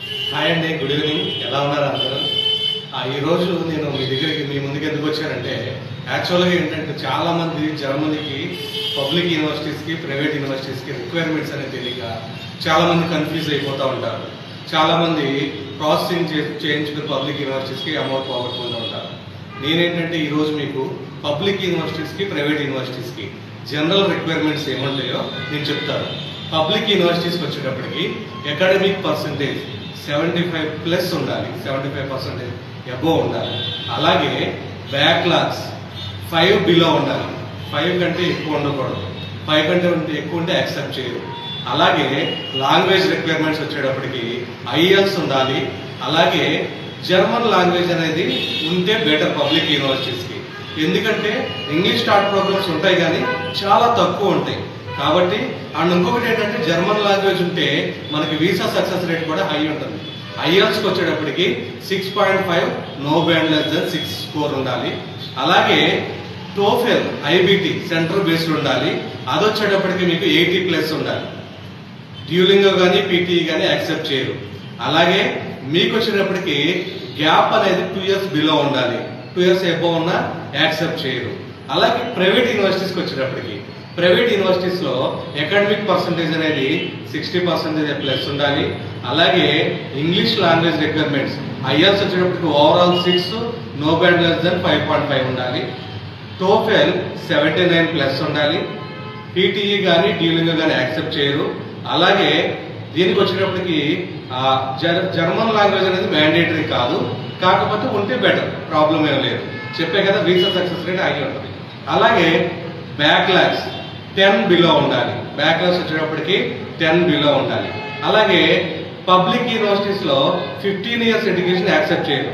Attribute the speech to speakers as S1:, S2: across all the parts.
S1: Hi అండి, good evening. ఎలా ఉన్నారు అందరూ? ఈరోజు నేను మీ ముందుకు ఎందుకు వచ్చానంటే, యాక్చువల్గా ఏంటంటే చాలామంది జర్మనీకి పబ్లిక్ యూనివర్సిటీస్కి ప్రైవేట్ యూనివర్సిటీస్కి రిక్వైర్మెంట్స్ అనేది తెలియక చాలామంది కన్ఫ్యూజ్ అయిపోతూ ఉంటారు. చాలామంది ప్రాసెసింగ్ చేయించుకుని పబ్లిక్ యూనివర్సిటీస్కి అమౌంట్ పోగొట్టుకుంటూ ఉంటారు. నేనేంటంటే ఈరోజు మీకు పబ్లిక్ యూనివర్సిటీస్కి ప్రైవేట్ యూనివర్సిటీస్కి జనరల్ రిక్వైర్మెంట్స్ ఏముంటాయో నేను చెప్తాను. పబ్లిక్ యూనివర్సిటీస్కి వచ్చేటప్పటికి అకాడమిక్ పర్సంటేజ్ 75+ ఉండాలి, 75% అబోవ్ ఉండాలి. అలాగే బ్యాక్లాగ్స్ 5 బిలో ఉండాలి, 5 కంటే ఎక్కువ ఉండకూడదు. 5 కంటే ఎక్కువ ఉంటే యాక్సెప్ట్ చేయరు. అలాగే లాంగ్వేజ్ రిక్వైర్మెంట్స్ వచ్చేటప్పటికి ఐఎల్స్ ఉండాలి. అలాగే జర్మన్ లాంగ్వేజ్ అనేది ఉంటే బెటర్ పబ్లిక్ యూనివర్సిటీస్కి. ఎందుకంటే ఇంగ్లీష్ స్టార్ట్ ప్రోగ్రామ్స్ ఉంటాయి కానీ చాలా తక్కువ ఉంటాయి కాబట్టి. అండ్ ఇంకొకటి ఏంటంటే జర్మన్ లాంగ్వేజ్ ఉంటే మనకి వీసా సక్సెస్ రేట్ కూడా హై ఉంటుంది. ఐఎల్స్కి వచ్చేటప్పటికి 6.5 no band less than 6 score ఉండాలి. అలాగే టోఫెల్ ఐబిటి సెంటర్ బేస్డ్ ఉండాలి. అది వచ్చేటప్పటికి మీకు 80+ ఉండాలి. డ్యూలింగో కానీ పీటీఈ కానీ యాక్సెప్ట్ చేయరు. అలాగే మీకు వచ్చేటప్పటికి గ్యాప్ అనేది 2 years బిలో ఉండాలి. 2 years ఎబో ఉన్నా యాక్సెప్ట్ చేయరు. అలాగే ప్రైవేట్ యూనివర్సిటీస్కి వచ్చేటప్పటికి ప్రైవేట్ యూనివర్సిటీస్లో అకాడమిక్ పర్సంటేజ్ అనేది 60% ఉండాలి. అలాగే ఇంగ్లీష్ లాంగ్వేజ్ రిక్వైర్మెంట్స్ ఐఎల్స్ వచ్చేటప్పటికి overall 6 no band less than 5.5 ఉండాలి. టోఫెల్ 79+ ఉండాలి. పీటీఈ కానీ డ్యూలింగో కానీ యాక్సెప్ట్ చేయరు. అలాగే దీనికి వచ్చేటప్పటికి జర్మన్ లాంగ్వేజ్ అనేది మ్యాండేటరీ కాదు, కాకపోతే ఉంటే బెటర్, ప్రాబ్లం ఏం లేదు. చెప్పే కదా వీసా సక్సెస్ రేట్ అయి ఉంటుంది. అలాగే బ్యాక్లాగ్స్ 10 బిలో ఉండాలి. బ్యాక్లాగ్స్ వచ్చేటప్పటికి 10 బిలో ఉండాలి. అలాగే పబ్లిక్ యూనివర్సిటీస్లో 15 years ఎడ్యుకేషన్ యాక్సెప్ట్ చేయరు.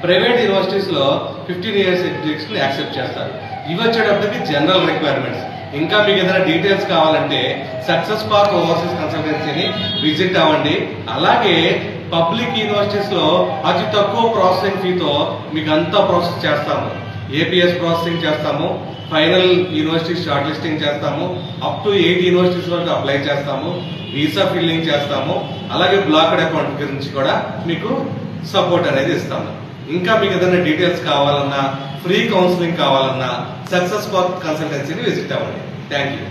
S1: ప్రైవేట్ యూనివర్సిటీస్లో 15 years ఎడ్యుకేషన్ యాక్సెప్ట్ చేస్తారు. ఇవి వచ్చేటప్పటికి జనరల్ రిక్వైర్మెంట్స్. ఇంకా మీకు ఏదైనా డీటెయిల్స్ కావాలంటే సక్సెస్ పార్క్ ఓవర్సీస్ కన్సల్టెన్సీని విజిట్ అవ్వండి. అలాగే పబ్లిక్ యూనివర్సిటీస్లో అతి తక్కువ ప్రాసెసింగ్ ఫీతో మీకు అంతా ప్రాసెస్ చేస్తాము. ఏపీఎస్ ప్రాసెసింగ్ చేస్తాము, ఫైనల్ యూనివర్సిటీ షార్ట్ లిస్టింగ్ చేస్తాము, అప్ టు 8 యూనివర్సిటీస్ వరకు అప్లై చేస్తాము, వీసా ఫిల్లింగ్ చేస్తాము. అలాగే బ్లాక్డ్ అకౌంట్ గురించి కూడా మీకు సపోర్ట్ అనేది ఇస్తాము. ఇంకా మీకు ఏదైనా డీటెయిల్స్ కావాలన్నా, ఫ్రీ కౌన్సిలింగ్ కావాలన్నా సక్సెస్ పార్క్ కన్సల్టెన్సీని విజిట్ అవ్వండి. Thank you.